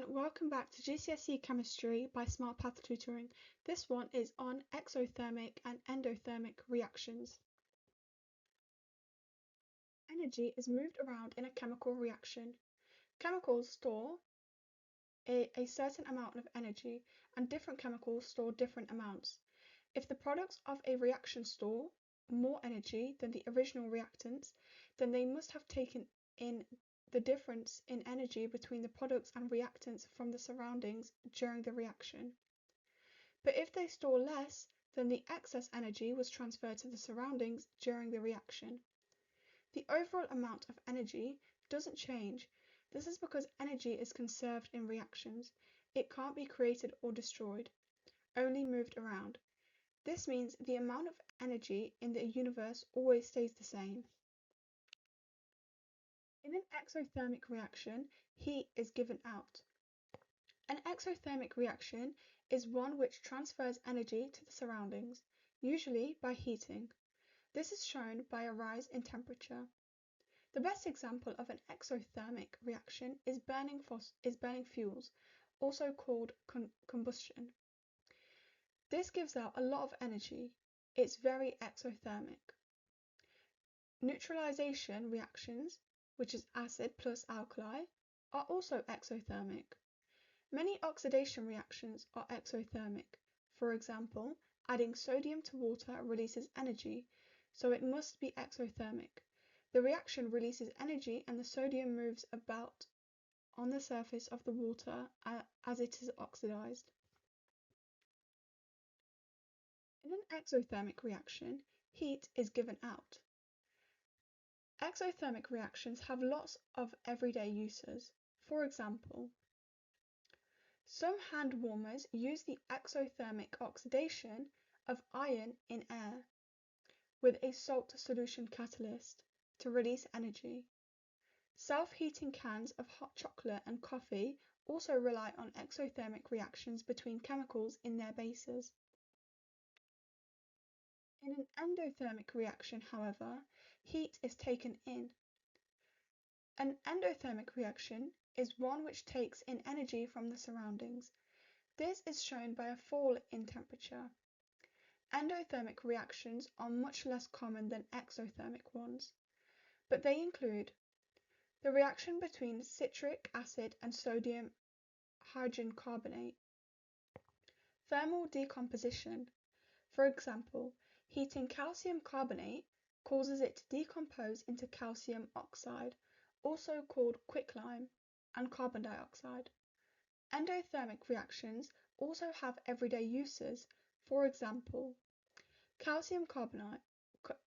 welcome back to GCSE Chemistry by SMARTPATHTUTORING. This one is on exothermic and endothermic reactions. Energy is moved around in a chemical reaction. Chemicals store a certain amount of energy, and different chemicals store different amounts. If the products of a reaction store more energy than the original reactants, then they must have taken in the difference in energy between the products and reactants from the surroundings during the reaction. But if they store less, then the excess energy was transferred to the surroundings during the reaction. The overall amount of energy doesn't change. This is because energy is conserved in reactions. It can't be created or destroyed, only moved around. This means the amount of energy in the universe always stays the same. In an exothermic reaction, heat is given out. An exothermic reaction is one which transfers energy to the surroundings, usually by heating. This is shown by a rise in temperature. The best example of an exothermic reaction is burning fuels, also called combustion. This gives out a lot of energy. It's very exothermic. Neutralization reactions, which is acid plus alkali, are also exothermic. Many oxidation reactions are exothermic. For example, adding sodium to water releases energy, so it must be exothermic. The reaction releases energy and the sodium moves about on the surface of the water as it is oxidized. In an exothermic reaction, heat is given out. Exothermic reactions have lots of everyday uses. For example, some hand warmers use the exothermic oxidation of iron in air with a salt solution catalyst to release energy. Self-heating cans of hot chocolate and coffee also rely on exothermic reactions between chemicals in their bases. In an endothermic reaction, however, heat is taken in. An endothermic reaction is one which takes in energy from the surroundings. This is shown by a fall in temperature. Endothermic reactions are much less common than exothermic ones, but they include the reaction between citric acid and sodium hydrogen carbonate, thermal decomposition. For example, heating calcium carbonate causes it to decompose into calcium oxide, also called quicklime, and carbon dioxide. Endothermic reactions also have everyday uses. For example, calcium carbonate,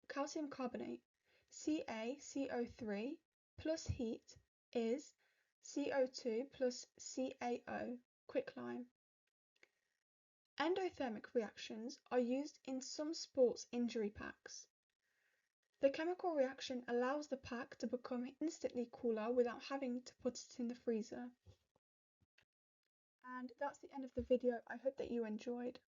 CaCO3 plus heat is CO2 plus CaO, quicklime. Endothermic reactions are used in some sports injury packs. The chemical reaction allows the pack to become instantly cooler without having to put it in the freezer. And that's the end of the video. I hope that you enjoyed.